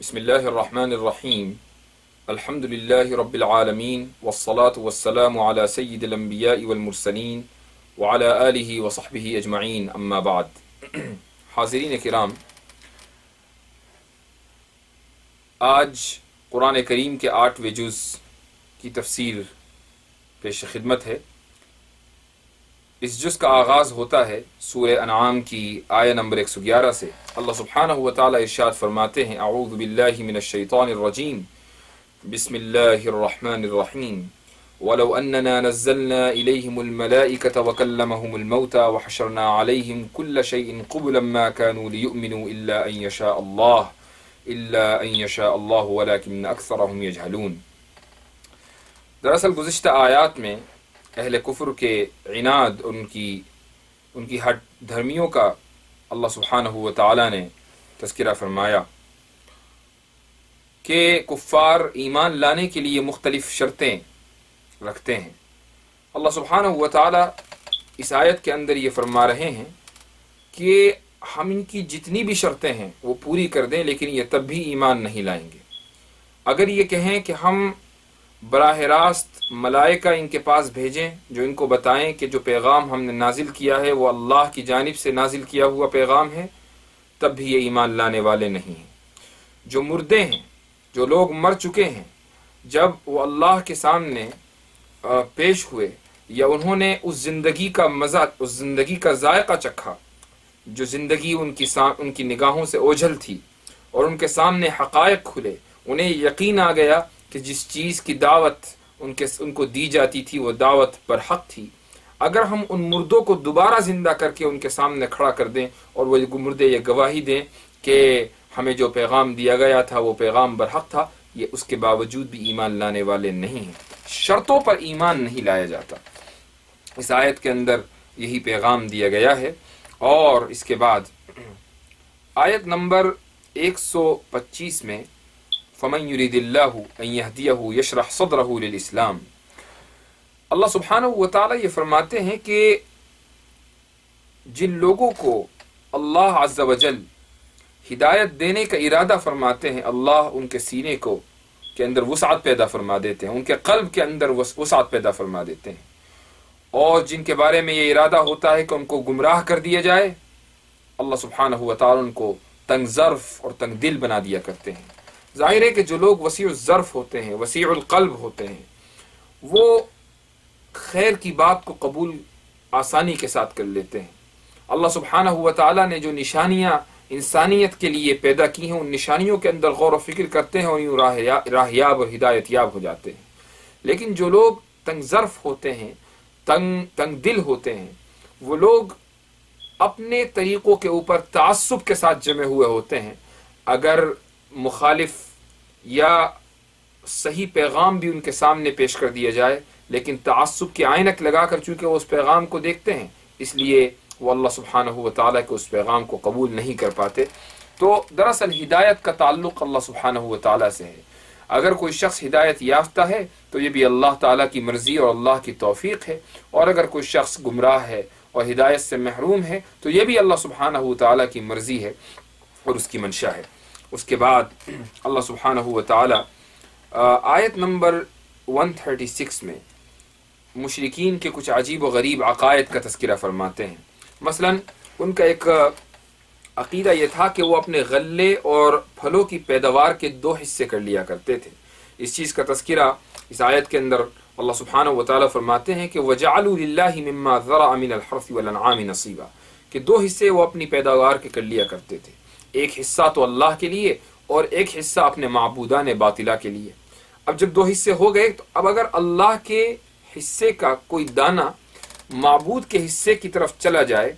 بسم الله الرحمن الرحيم الحمد لله رب العالمين والصلاة والسلام على سيد الأنبياء والمرسلين وعلى آله وصحبه أجمعين أما بعد حاضرین کرام، آج قرآن کریم کے 8ویں جز کی تفسیر پیش خدمت ہے۔ اس جز کا آغاز ہوتا ہے سورہ انعام کی آیہ نمبر 111 سے۔ اللہ سبحانہ وتعالی ارشاد فرماتے ہیں: اعوذ باللہ من الشیطان الرجیم، بسم اللہ الرحمن الرحیم، وَلَوْ أَنَّنَا نَزَّلْنَا إِلَيْهِمُ الْمَلَائِكَةَ وَكَلَّمَهُمُ الْمَوْتَى وَحَشَرْنَا عَلَيْهِمْ كُلَّ شَيْءٍ قُبُلًا مَا كَانُوا لِيُؤْمِنُوا إِلَّا أَن يَشَاءَ اللَّهُ وَلَكِنَّ أَكْثَرَهُمْ يَجْهَلُونَ۔ دراصل گزشتہ آیات میں اہل کفر کے عناد اور ان کی ہٹ دھرمیوں کا اللہ سبحانہ وتعالی نے تذکرہ فرمایا کہ کفار ایمان لانے کے لیے مختلف شرطیں رکھتے ہیں۔ اللہ سبحانہ وتعالی اس آیت کے اندر یہ فرما رہے ہیں کہ ہم ان کی جتنی بھی شرطیں ہیں وہ پوری کر دیں، لیکن یہ تب بھی ایمان نہیں لائیں گے۔ اگر یہ کہیں کہ ہم براہ راست ملائکہ ان کے پاس بھیجیں جو ان کو بتائیں کہ جو پیغام ہم نے نازل کیا ہے وہ اللہ کی جانب سے نازل کیا ہوا پیغام ہے، تب بھی یہ ایمان لانے والے نہیں ہیں۔ جو مردے ہیں، جو لوگ مر چکے ہیں، جب وہ اللہ کے سامنے پیش ہوئے یا انہوں نے اس زندگی کا مزہ، اس زندگی کا ذائقہ چکھا، جو زندگی ان کی نگاہوں سے اوجھل تھی اور ان کے سامنے حقائق کھلے، انہیں یقین آ گیا کہ جس چیز کی دعوت ان کو دی جاتی تھی وہ دعوت برحق تھی۔ اگر ہم ان مردوں کو دوبارہ زندہ کر کے ان کے سامنے کھڑا کر دیں اور وہ مردے یہ گواہی دیں کہ ہمیں جو پیغام دیا گیا تھا وہ پیغام برحق تھا، یہ اس کے باوجود بھی ایمان لانے والے نہیں ہیں۔ شرطوں پر ایمان نہیں لایا جاتا۔ اس آیت کے اندر یہی پیغام دیا گیا ہے۔ اور اس کے بعد آیت نمبر 125 میں فَمَن يُرِدِ اللَّهُ أَن يَهْدِيَهُ يَشْرَحْ صَدْرَهُ لِلْإِسْلَامِ۔ اللہ سبحانہ وتعالی یہ فرماتے ہیں کہ جن لوگوں کو اللہ عز و جل ہدایت دینے کا ارادہ فرماتے ہیں، اللہ ان کے سینے کے اندر وسعت پیدا فرما دیتے ہیں، ان کے قلب کے اندر وسعت پیدا فرما دیتے ہیں۔ اور جن کے بارے میں یہ ارادہ ہوتا ہے کہ ان کو گمراہ کر دیا جائے، اللہ سبحانہ وتعالی ان کو تنگ ظرف اور تنگ دل بنا دیا کرتے ہیں۔ ظاہر ہے کہ جو لوگ وسیع الظرف ہوتے ہیں، وسیع القلب ہوتے ہیں، وہ خیر کی بات کو قبول آسانی کے ساتھ کر لیتے ہیں۔ اللہ سبحانہ وتعالی نے جو نشانیاں انسانیت کے لیے پیدا کی ہیں، ان نشانیوں کے اندر غور و فکر کرتے ہیں اور یوں راہیاب اور ہدایت یاب ہو جاتے ہیں۔ لیکن جو لوگ تنگ ظرف ہوتے ہیں، تنگ دل ہوتے ہیں، وہ لوگ اپنے طریقوں کے اوپر تعصب کے ساتھ جمے ہوئے ہوتے ہیں۔ اگر مخالف یا صحیح پیغام بھی ان کے سامنے پیش کر دیا جائے، لیکن تعصب کی عینک لگا کر چونکہ وہ اس پیغام کو دیکھتے ہیں، اس لیے وہ اللہ سبحانہ وتعالی کے اس پیغام کو قبول نہیں کر پاتے۔ تو دراصل ہدایت کا تعلق اللہ سبحانہ وتعالی سے ہے۔ اگر کوئی شخص ہدایت یافتہ ہے تو یہ بھی اللہ تعالیٰ کی مرضی اور اللہ کی توفیق ہے، اور اگر کوئی شخص گمراہ ہے اور ہدایت سے محروم ہے تو یہ بھی اللہ سبحانہ وتعالی کی مرضی ہے اور اس کی منشا ہے۔ اس کے بعد اللہ سبحانہ وتعالی آیت نمبر 136 میں مشرکین کے کچھ عجیب و غریب عقائد کا تذکرہ فرماتے ہیں۔ مثلا ان کا ایک عقیدہ یہ تھا کہ وہ اپنے غلے اور پھلوں کی پیداوار کے 2 حصے کر لیا کرتے تھے۔ اس چیز کا تذکرہ اس آیت کے اندر اللہ سبحانہ وتعالی فرماتے ہیں کہ وَجَعَلُوا لِلَّهِ مِمَّا ذَرَعَ مِنَ الْحَرْثِ وَالْأَنْعَامِ نَصِيبًا، کہ 2 حصے وہ اپنی پیداوار کے کر لیا کرتے تھے، ایک حصہ تو اللہ کے لیے اور ایک حصہ اپنے معبودان باطلہ کے لیے۔ اب جب 2 حصے ہو گئے تو اب اگر اللہ کے حصے کا کوئی دانہ معبود کے حصے کی طرف چلا جائے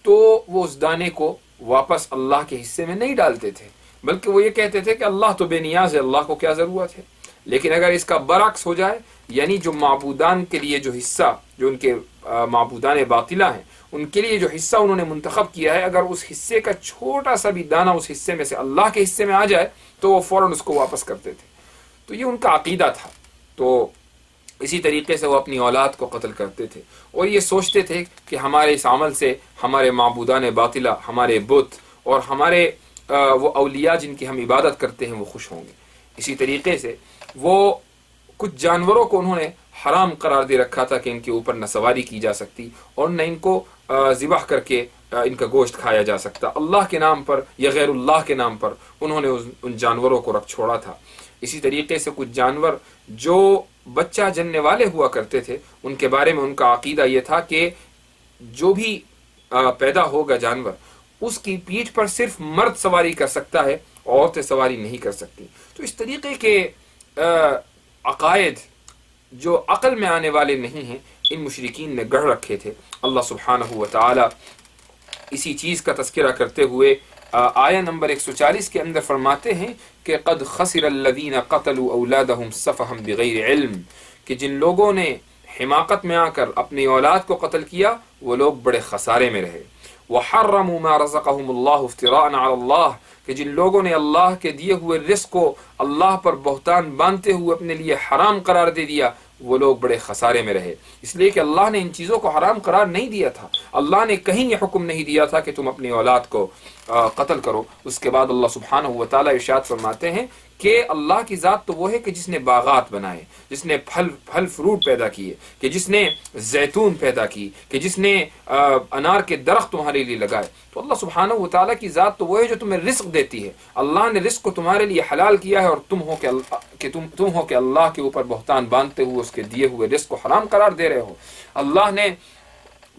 تو وہ اس دانے کو واپس اللہ کے حصے میں نہیں ڈالتے تھے، بلکہ وہ یہ کہتے تھے کہ اللہ تو بے نیاز ہے، اللہ کو کیا ضرورت ہے۔ لیکن اگر اس کا برعکس ہو جائے، یعنی جو معبودان کے لیے جو حصہ، جو ان کے معبودان باطلہ ہیں، ان کے لیے جو حصہ انہوں نے منتخب کیا ہے، اگر اس حصے کا چھوٹا سا بھی دانہ اس حصے میں سے اللہ کے حصے میں آ جائے تو وہ فوراً اس کو واپس کرتے تھے۔ تو یہ ان کا عقیدہ تھا۔ تو اسی طریقے سے وہ اپنی اولاد کو قتل کرتے تھے اور یہ سوچتے تھے کہ ہمارے اس عمل سے ہمارے معبودان باطلہ، ہمارے بت اور ہمارے وہ اولیاء جن کی ہم عبادت کرتے ہیں وہ خوش ہوں گے۔ اسی طریقے سے وہ کچھ جانوروں کو انہوں نے حرام قرار دے رکھا تھا کہ ان کے اوپر نہ سواری کی جا سکتی اور نہ ان کو ذبح کر کے ان کا گوشت کھایا جا سکتا، اللہ کے نام پر یا غیر اللہ کے نام پر انہوں نے ان جانوروں کو رکھ چھوڑا تھا۔ اسی طریقے سے کچھ جانور جو بچہ جننے والے ہوا کرتے تھے ان کے بارے میں ان کا عقیدہ یہ تھا کہ جو بھی پیدا ہوگا جانور اس کی پیٹھ پر صرف مرد سواری کر سکتا ہے، عورتیں سواری نہیں کر سکتی۔ تو اس طریقے کے عقائد جو عقل میں آنے والے نہیں ہیں ان مشرکین نے گڑھ رکھے تھے۔ اللہ سبحانہ و تعالی اسی چیز کا تذکرہ کرتے ہوئے آیہ نمبر 140 کے اندر فرماتے ہیں کہ قد خسر الذین قتلوا اولادہم سفہا بغیر علم، کہ جن لوگوں نے حماقت میں آ کر اپنی اولاد کو قتل کیا وہ لوگ بڑے خسارے میں رہے۔ وحرموا ما رزقهم اللہ افتراء علی اللہ، کہ جن لوگوں نے اللہ کے دیے ہوئے رزق کو اللہ پر بہتان باندھتے ہوئے اپنے لیے حرام قرار دے دیا وہ لوگ بڑے خسارے میں رہے، اس لیے کہ اللہ نے ان چیزوں کو حرام قرار نہیں دیا تھا، اللہ نے کہیں یہ حکم نہیں دیا تھا کہ تم اپنی اولاد کو قتل کرو۔ اس کے بعد اللہ سبحانہ و تعالی ارشاد فرماتے ہیں کہ اللہ کی ذات تو وہ ہے کہ جس نے باغات بنائے، جس نے پھل فروٹ پیدا کیے، کہ جس نے زیتون پیدا کی، کہ جس نے انار کے درخت تمہارے لیے لگائے۔ تو اللہ سبحانہ و تعالیٰ کی ذات تو وہ ہے جو تمہیں رزق دیتی ہے، اللہ نے رزق کو تمہارے لیے حلال کیا ہے اور تم ہو کہ اللہ کے اوپر بہتان باندھتے ہوئے اس کے دیے ہوئے رزق کو حرام قرار دے رہے ہو۔ اللہ نے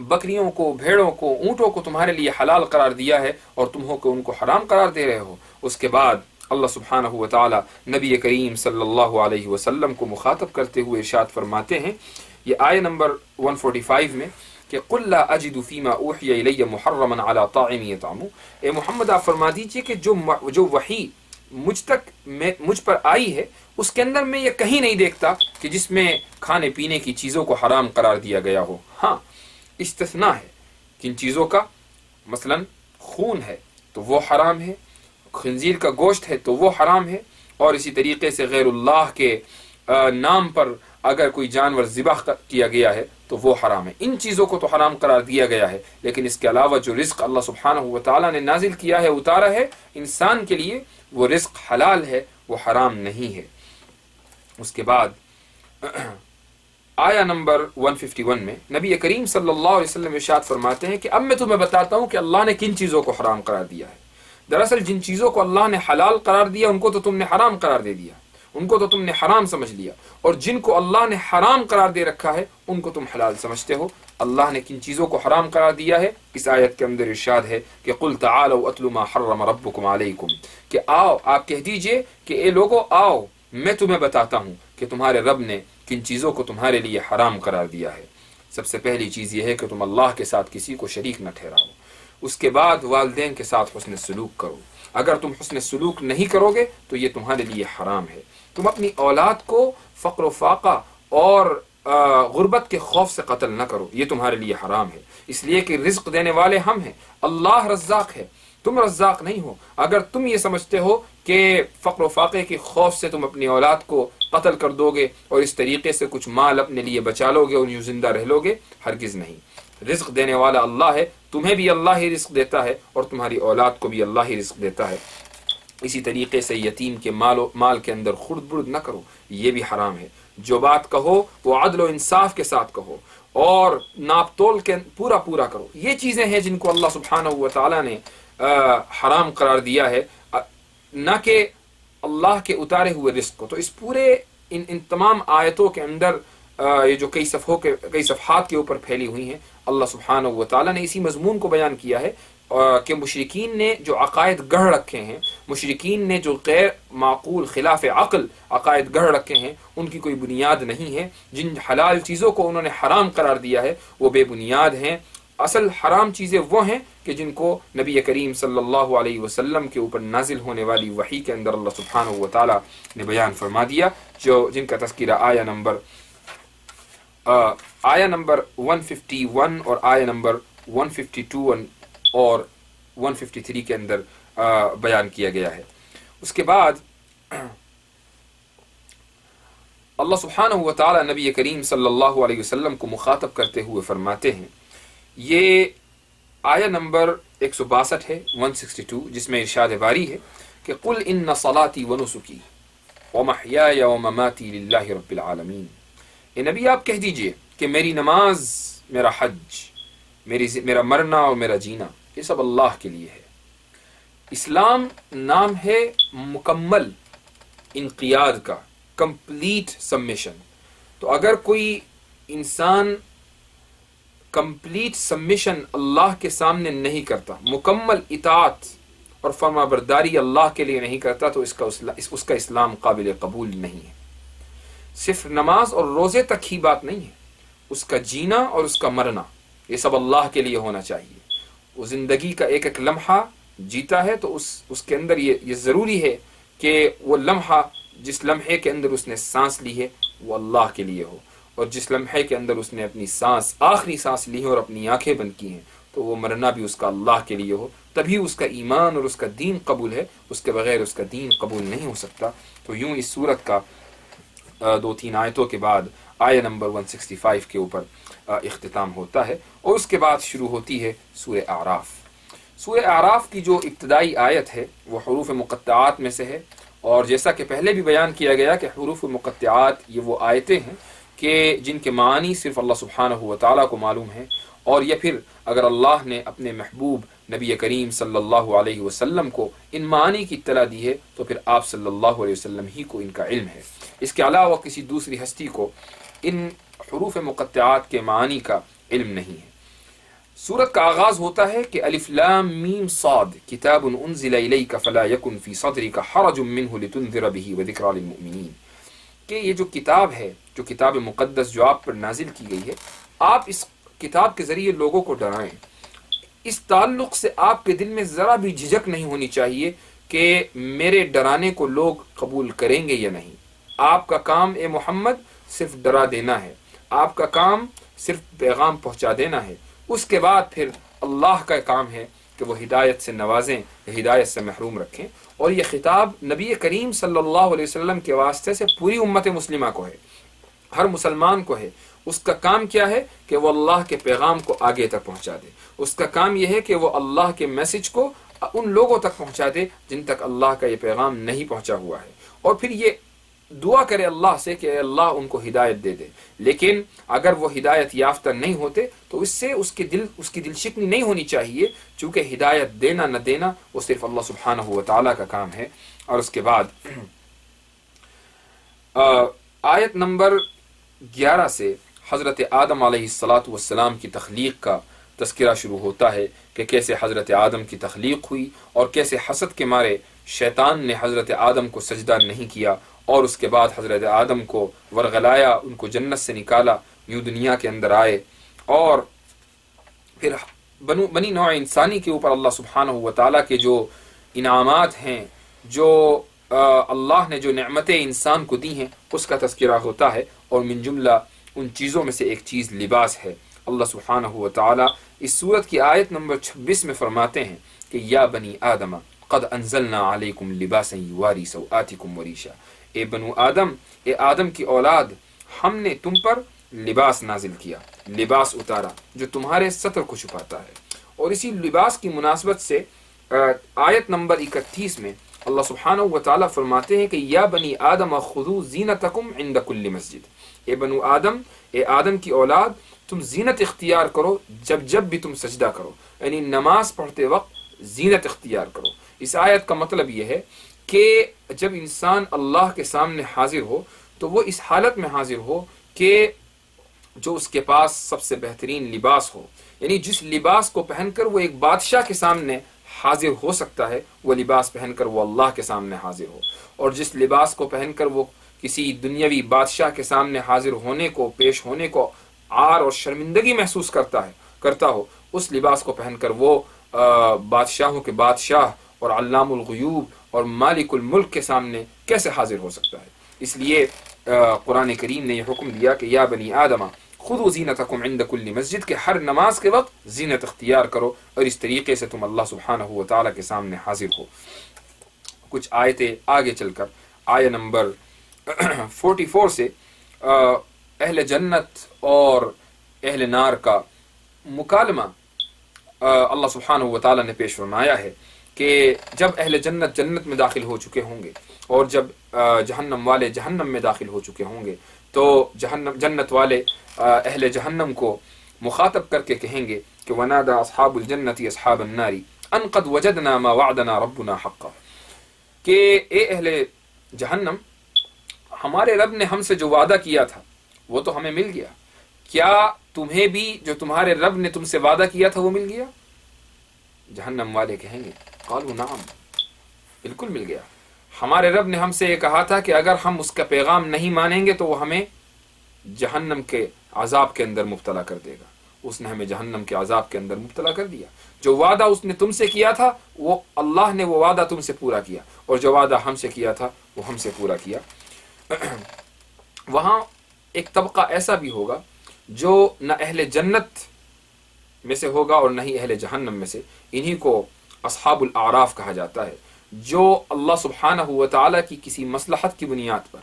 بکریوں کو، بھیڑوں کو، اونٹوں کو تمہارے لیے حلال قرار دیا ہے اور تم ہو کہ ان کو حرام قرار دے رہے ہو۔ اس کے بعد اللہ سبحانہ و تعالی نبی کریم صلی اللہ علیہ وسلم کو مخاطب کرتے ہوئے ارشاد فرماتے ہیں، یہ آیہ نمبر 145 میں کہ قل لا اجد فیما اوحی الی محرما علی طاعم یطعمہ، اے محمد آپ فرما دیجئے کہ جو وحی مجھ پر آئی ہے اس کے اندر میں یہ کہیں نہیں دیکھتا کہ جس میں کھانے پینے کی چیزوں کو حرام قرار دیا گیا ہو۔ ہاں استثناء ہے کن چیزوں کا، مثلا خون ہے تو وہ حرام ہے، خنزیر کا گوشت ہے تو وہ حرام ہے، اور اسی طریقے سے غیر اللہ کے نام پر اگر کوئی جانور ذبح کیا گیا ہے تو وہ حرام ہے۔ ان چیزوں کو تو حرام قرار دیا گیا ہے، لیکن اس کے علاوہ جو رزق اللہ سبحانہ و تعالیٰ نے نازل کیا ہے، اتارا ہے انسان کے لیے، وہ رزق حلال ہے، وہ حرام نہیں ہے۔ اس کے بعد آیہ نمبر 151 میں نبی کریم صلی اللہ علیہ وسلم ارشاد فرماتے ہیں کہ اب میں تمہیں بتاتا ہوں کہ اللہ نے کن چیزوں کو حرام قرار دیا ہے۔ دراصل جن چیزوں کو اللہ نے حلال قرار دیا ان کو تو تم نے حرام قرار دے دیا، ان کو تو تم نے حرام سمجھ لیا، اور جن کو اللہ نے حرام قرار دے رکھا ہے ان کو تم حلال سمجھتے ہو۔ اللہ نے کن چیزوں کو حرام قرار دیا ہے، اس آیت کے اندر ارشاد ہے کہ قل تعالوا اتل ما حرم ربکم علیکم، کہ آؤ آپ کہہ دیجئے کہ اے لوگو آؤ میں تمہیں بتاتا ہوں کہ تمہارے رب نے کن چیزوں کو تمہارے لیے حرام قرار دیا ہے۔ سب سے پہلی چیز یہ ہے کہ تم اللہ کے ساتھ کسی کو شریک نہ ٹھہراؤ۔ اس کے بعد والدین کے ساتھ حسن سلوک کرو، اگر تم حسن سلوک نہیں کرو گے تو یہ تمہارے لیے حرام ہے۔ تم اپنی اولاد کو فقر و فاقہ اور غربت کے خوف سے قتل نہ کرو، یہ تمہارے لیے حرام ہے، اس لیے کہ رزق دینے والے ہم ہیں، اللہ رزاق ہے، تم رزاق نہیں ہو۔ اگر تم یہ سمجھتے ہو کہ فقر و فاقے کے خوف سے تم اپنی اولاد کو قتل کر دو گے اور اس طریقے سے کچھ مال اپنے لیے بچا لو گے اور یوں زندہ رہ لو گے، ہرگز نہیں۔ رزق دینے والا اللہ ہے، تمہیں بھی اللہ ہی رزق دیتا ہے اور تمہاری اولاد کو بھی اللہ ہی رزق دیتا ہے۔ اسی طریقے سے یتیم کے مال کے اندر خرد برد نہ کرو، یہ بھی حرام ہے۔ جو بات کہو وہ عدل و انصاف کے ساتھ کہو اور ناپ تول کے پورا کرو۔ یہ چیزیں ہیں جن کو اللہ سبحانہ و تعالیٰ نے حرام قرار دیا ہے، نہ کہ اللہ کے اتارے ہوئے رزق کو۔ تو اس پورے ان تمام آیتوں کے اندر یہ جو کئی صفحات کے اوپر پھیلی ہوئی ہیں، اللہ سبحانہ و تعالیٰ نے اسی مضمون کو بیان کیا ہے کہ مشرکین نے جو عقائد گڑھ رکھے ہیں، مشرکین نے جو غیر معقول خلاف عقل عقائد گڑھ رکھے ہیں، ان کی کوئی بنیاد نہیں ہے۔ جن حلال چیزوں کو انہوں نے حرام قرار دیا ہے وہ بے بنیاد ہیں۔ اصل حرام چیزیں وہ ہیں کہ جن کو نبی کریم صلی اللہ علیہ وسلم کے اوپر نازل ہونے والی وحی کے اندر اللہ سبحانہ و تعالیٰ نے بیان فرما دیا، جن کا تذکرہ آیہ نمبر 151 اور آیہ نمبر 152 اور 153 کے اندر بیان کیا گیا ہے۔ اس کے بعد اللہ سبحانہ و تعالیٰ نبی کریم صلی اللہ علیہ وسلم کو مخاطب کرتے ہوئے فرماتے ہیں، یہ آیہ نمبر 162 ہے 162، جس میں ارشاد باری ہے کہ قل ان صلاتی ونسکی ومحیای ومماتی للہ رب العالمین، اے نبی آپ کہہ دیجئے کہ میری نماز، میرا حج، میرا مرنا اور میرا جینا یہ سب اللہ کے لیے ہے۔ اسلام نام ہے مکمل انقیاد کا، کمپلیٹ سبمیشن۔ تو اگر کوئی انسان کمپلیٹ سبمیشن اللہ کے سامنے نہیں کرتا، مکمل اطاعت اور فرما برداری اللہ کے لیے نہیں کرتا، تو اس کا اسلام قابل قبول نہیں ہے۔ صرف نماز اور روزے تک ہی بات نہیں ہے، اس کا جینا اور اس کا مرنا یہ سب اللہ کے لیے ہونا چاہیے۔ وہ زندگی کا ایک ایک لمحہ جیتا ہے تو اس کے اندر یہ ضروری ہے کہ وہ لمحہ، جس لمحے کے اندر اس نے سانس لی ہے وہ اللہ کے لیے ہو، اور جس لمحے کے اندر اس نے اپنی سانس، آخری سانس لی ہے اور اپنی آنکھیں بند کی ہیں، تو وہ مرنا بھی اس کا اللہ کے لیے ہو، تبھی اس کا ایمان اور اس کا دین قبول ہے، اس کے بغیر اس کا دین قبول نہیں ہو سکتا۔ تو یوں اس صورت کا 2-3 آیتوں کے بعد آیہ نمبر 165 کے اوپر اختتام ہوتا ہے، اور اس کے بعد شروع ہوتی ہے سورہ اعراف۔ سورہ اعراف کی جو ابتدائی آیت ہے وہ حروف مقطعات میں سے ہے، اور جیسا کہ پہلے بھی بیان کیا گیا کہ حروف مقطعات یہ وہ آیتیں ہیں کہ جن کے معنی صرف اللہ سبحانہ و تعالیٰ کو معلوم ہیں، اور یہ پھر اگر اللہ نے اپنے محبوب نبی کریم صلی اللہ علیہ وسلم کو ان معانی کی اطلاع دی ہے تو پھر آپ صلی اللہ علیہ وسلم ہی کو ان کا علم ہے، اس کے علاوہ کسی دوسری ہستی کو ان حروف مقطعات کے معانی کا علم نہیں ہے۔ سورت کا آغاز ہوتا ہے کہ الف لام میم صاد کتاب انزل الیک فلا یکن فی صدرک حرج منہ لتنذر بہ وذکری للمؤمنین، کہ یہ جو کتاب ہے، جو کتاب مقدس جو آپ پر نازل کی گئی ہے، آپ اس کتاب کے ذریعے لوگوں کو ڈرائیں۔ اس تعلق سے آپ کے دل میں ذرا بھی جھجک نہیں ہونی چاہیے کہ میرے ڈرانے کو لوگ قبول کریں گے یا نہیں۔ آپ کا کام اے محمد صرف ڈرا دینا ہے، آپ کا کام صرف پیغام پہنچا دینا ہے، اس کے بعد پھر اللہ کا کام ہے کہ وہ ہدایت سے نوازیں، ہدایت سے محروم رکھیں۔ اور یہ خطاب نبی کریم صلی اللہ علیہ وسلم کے واسطے سے پوری امت مسلمہ کو ہے، ہر مسلمان کو ہے۔ اس کا کام کیا ہے کہ وہ اللہ کے پیغام کو آگے تک پہنچا دے، اس کا کام یہ ہے کہ وہ اللہ کے میسج کو ان لوگوں تک پہنچا دے جن تک اللہ کا یہ پیغام نہیں پہنچا ہوا ہے، اور پھر یہ دعا کرے اللہ سے کہ اللہ ان کو ہدایت دے دے۔ لیکن اگر وہ ہدایت یافتہ نہیں ہوتے تو اس سے اس کی دل شکنی نہیں ہونی چاہیے، چونکہ ہدایت دینا نہ دینا وہ صرف اللہ سبحانہ و تعالیٰ کا کام ہے۔ اور اس کے بعد آیت نمبر 11 سے حضرت آدم علیہ السلام کی تخلیق کا تذکرہ شروع ہوتا ہے کہ کیسے حضرت آدم کی تخلیق ہوئی، اور کیسے حسد کے مارے شیطان نے حضرت آدم کو سجدہ نہیں کیا، اور اس کے بعد حضرت آدم کو ورغلایا، ان کو جنت سے نکالا، یوں دنیا کے اندر آئے، اور پھر بنی نوع انسانی کے اوپر اللہ سبحانہ و تعالیٰ کے جو انعامات ہیں، جو اللہ نے جو نعمتیں انسان کو دی ہیں، اس کا تذکرہ ہوتا ہے، اور من جملہ ان چیزوں میں سے ایک چیز لباس ہے۔ اللہ سبحانہ و تعالیٰ اس سورت کی آیت نمبر 26 میں فرماتے ہیں کہ یا بنی آدم قد انزلنا علیکم لباسا یواری سوآتکم وریشا، اے بنو آدم، اے آدم کی اولاد، ہم نے تم پر لباس نازل کیا، لباس اتارا جو تمہارے ستر کو چھپاتا ہے۔ اور اسی لباس کی مناسبت سے آیت نمبر 31 میں اللہ سبحانہ و تعالیٰ فرماتے ہیں کہ یا بنی آدم خذوا زینتکم عند کل مسجد، اے بنو آدم، اے آدم کی اولاد، تم زینت اختیار کرو جب بھی تم سجدہ کرو، یعنی نماز پڑھتے وقت زینت اختیار کرو۔ اس آیت کا مطلب یہ ہے کہ جب انسان اللہ کے سامنے حاضر ہو تو وہ اس حالت میں حاضر ہو کہ جو اس کے پاس سب سے بہترین لباس ہو، یعنی جس لباس کو پہن کر وہ ایک بادشاہ کے سامنے حاضر ہو سکتا ہے، وہ لباس پہن کر وہ اللہ کے سامنے حاضر ہو، اور جس لباس کو پہن کر وہ کسی دنیاوی بادشاہ کے سامنے حاضر ہونے کو، پیش ہونے کو عار اور شرمندگی محسوس کرتا ہو، اس لباس کو پہن کر وہ بادشاہوں کے بادشاہ اور علام الغیوب اور مالک الملک کے سامنے کیسے حاضر ہو سکتا ہے؟ اس لیے قرآن کریم نے یہ حکم دیا کہ یا بنی آدم خذوا زینتکم عند کل مسجد، کہ ہر نماز کے وقت زینت اختیار کرو، اور اس طریقے سے تم اللہ سبحانہ و تعالیٰ کے سامنے حاضر ہو۔ کچھ آیتیں آگے چل کر آیہ نمبر 44 سے اہل جنت اور اہل نار کا مکالمہ اللہ سبحانہ و تعالیٰ نے پیش فرمایا ہے کہ جب اہل جنت جنت میں داخل ہو چکے ہوں گے اور جب جہنم والے جہنم میں داخل ہو چکے ہوں گے تو جنت والے اہل جہنم کو مخاطب کر کے کہیں گے کہ وَنَادَى أَصْحَابُ الْجَنَّةِ أَصْحَابَ النَّارِ أَنْ قَدْ وَجَدْنَا مَا وَعْدَنَا رَبُّنَا حَقًّا، کہ اے اہل جہنم، ہمارے رب نے ہم سے جو وعدہ کیا تھا وہ تو ہمیں مل گیا، کیا تمہیں بھی جو تمہارے رب نے تم سے وعدہ کیا تھا وہ مل گیا؟ جہنم والے کہیں گے قالوا نعم، بالکل مل گیا، ہمارے رب نے ہم سے یہ کہا تھا کہ اگر ہم اس کا پیغام نہیں مانیں گے تو وہ ہمیں جہنم کے عذاب کے اندر مبتلا کر دے گا۔ اس نے ہمیں جہنم کے عذاب کے اندر مبتلا کر دیا، جو وعدہ اس نے تم سے کیا تھا وہ اللہ نے وہ وعدہ تم سے پورا کیا، اور جو وعدہ ہم سے کیا تھا وہ ہم سے پورا کیا۔ وہاں ایک طبقہ ایسا بھی ہوگا جو نہ اہل جنت میں سے ہوگا اور نہ ہی اہل جہنم میں سے، انہی کو اصحاب الاعراف کہا جاتا ہے، جو اللہ سبحانہ و تعالیٰ کی کسی مصلحت کی بنیاد پر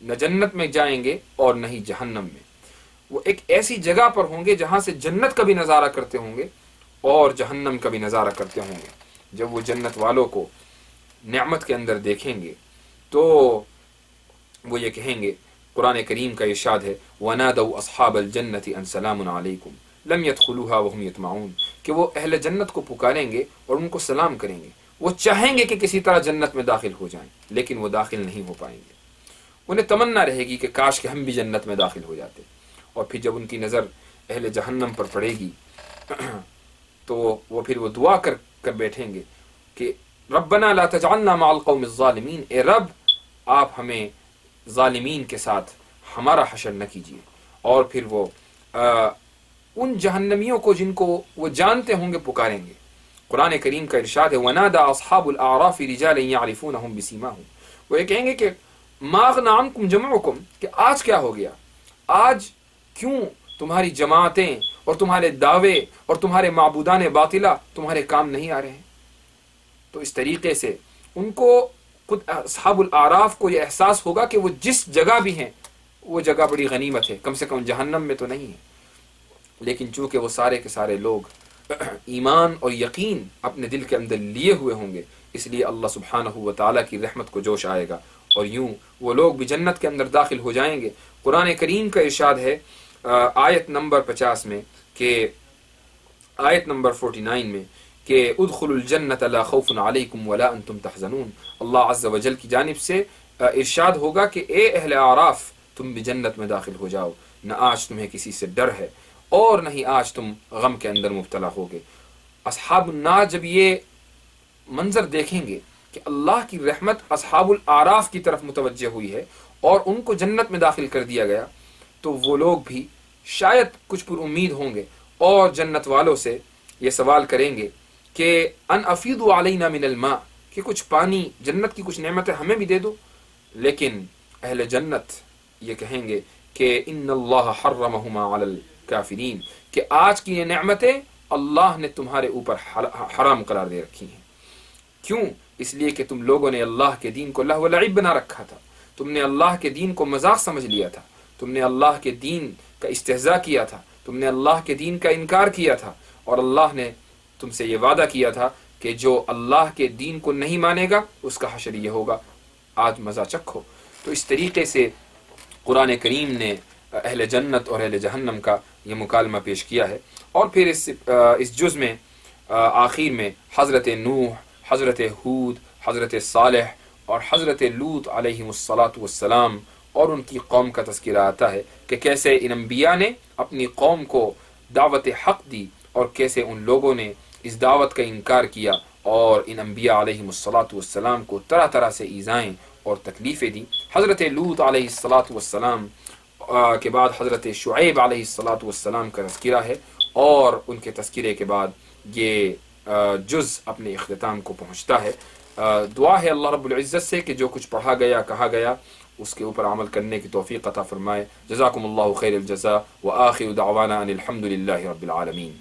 نہ جنت میں جائیں گے اور نہ ہی جہنم میں، وہ ایک ایسی جگہ پر ہوں گے جہاں سے جنت کا بھی نظارہ کرتے ہوں گے اور جہنم کا بھی نظارہ کرتے ہوں گے۔ جب وہ جنت والوں کو نعمت کے اندر دیکھیں گے تو وہ یہ کہیں گے، قرآن کریم کا ارشاد ہے وَنَادَوْا أَصْحَابَ الْجَنَّةِ أَنْ سَلَامٌ عَلَيْكُمْ لَمْ يَدْخُلُوهَا وَهُمْ يَطْمَعُونَ، کہ وہ اہل جنت کو پکاریں گے اور ان کو سلام کریں گے، وہ چاہیں گے کہ کسی طرح جنت میں داخل ہو جائیں لیکن وہ داخل نہیں ہو پائیں گے، انہیں تمنا رہے گی کہ کاش کہ ہم بھی جنت میں داخل ہو جاتے، اور پھر جب ان کی نظر اہل جہنم پر پڑے گی تو وہ پھر وہ دعا کر بیٹھیں گے کہ ربنا لا تجعلنا مع القوم الظالمین، اے رب آپ ہمیں ظالمین کے ساتھ ہمارا حشر نہ کیجیے، اور پھر وہ ان جہنمیوں کو جن کو وہ جانتے ہوں گے پکاریں گے۔ قرآن کریم کا ارشاد ہے وَنَادَى أَصْحَابُ الْأَعْرَافِ رِجَالًا يَعْرِفُونَهُمْ بِسِيمَاهُمْ، وہ یہ کہیں گے کہ مَا أَغْنَىٰ عَنْكُمْ جَمْعُكُمْ، کہ آج کیا ہو گیا، آج کیوں تمہاری جماعتیں اور تمہارے دعوے اور تمہارے معبودان باطلہ تمہارے کام نہیں آ رہے ہیں۔ تو اس طریقے سے ان کو خود اصحاب الاعراف کو یہ احساس ہوگا کہ وہ جس جگہ بھی ہیں وہ جگہ بڑی غنیمت ہے، کم سے کم جہنم میں تو نہیں ہے، لیکن چونکہ وہ سارے کے سارے لوگ ایمان اور یقین اپنے دل کے اندر لیے ہوئے ہوں گے، اس لیے اللہ سبحانہ و تعالیٰ کی رحمت کو جوش آئے گا اور یوں وہ لوگ بھی جنت کے اندر داخل ہو جائیں گے۔ قرآن کریم کا ارشاد ہے آیت نمبر 50 میں کہ آیت نمبر 49 میں کہ ادخلوا الجنت لا خوف علیکم ولا انتم تحزنون، اللہ عز و جل کی جانب سے ارشاد ہوگا کہ اے اہل اعراف تم بھی جنت میں داخل ہو جاؤ، نہ آج تمہیں کسی سے ڈر ہے اور نہ ہی آج تم غم کے اندر مبتلا ہوگے۔ اصحاب النار جب یہ منظر دیکھیں گے کہ اللہ کی رحمت اصحاب الاعراف کی طرف متوجہ ہوئی ہے اور ان کو جنت میں داخل کر دیا گیا، تو وہ لوگ بھی شاید کچھ پر امید ہوں گے اور جنت والوں سے یہ سوال کریں گے کہ ان افیضوا علینا من الماء، کہ کچھ پانی، جنت کی کچھ نعمتیں ہمیں بھی دے دو، لیکن اہل جنت یہ کہیں گے کہ ان اللہ حرمہما علی الکافرین، کہ آج کی یہ نعمتیں اللہ نے تمہارے اوپر حرام قرار دے رکھی ہیں۔ کیوں؟ اس لیے کہ تم لوگوں نے اللہ کے دین کو لہو و لعب بنا رکھا تھا، تم نے اللہ کے دین کو مذاق سمجھ لیا تھا، تم نے اللہ کے دین کا استہزاء کیا تھا، تم نے اللہ کے دین کا انکار کیا تھا، اور اللہ نے تم سے یہ وعدہ کیا تھا کہ جو اللہ کے دین کو نہیں مانے گا اس کا حشر یہ ہوگا، آج مزہ چکھو۔ تو اس طریقے سے قرآن کریم نے اہل جنت اور اہل جہنم کا یہ مکالمہ پیش کیا ہے، اور پھر اس جز میں آخر میں حضرت نوح، حضرت ہود، حضرت صالح اور حضرت لوط علیہم السلام اور ان کی قوم کا تذکرہ آتا ہے کہ کیسے ان انبیاء نے اپنی قوم کو دعوت حق دی اور کیسے ان لوگوں نے اس دعوت کا انکار کیا اور ان انبیاء علیہم السلام کو طرح طرح سے ایذائیں اور تکلیفیں دی۔ حضرت لوط علیہ السلام کے بعد حضرت شعیب علیہ السلام کا تذکرہ ہے، اور ان کے تذکرے کے بعد یہ جز اپنے اختتام کو پہنچتا ہے۔ دعا ہے اللہ رب العزت سے کہ جو کچھ پڑھا گیا کہا گیا اس کے اوپر عمل کرنے کی توفیق عطا فرمائے۔ جزاکم اللہ خیر الجزاء وآخر دعوانا ان الحمد للہ رب العالمین۔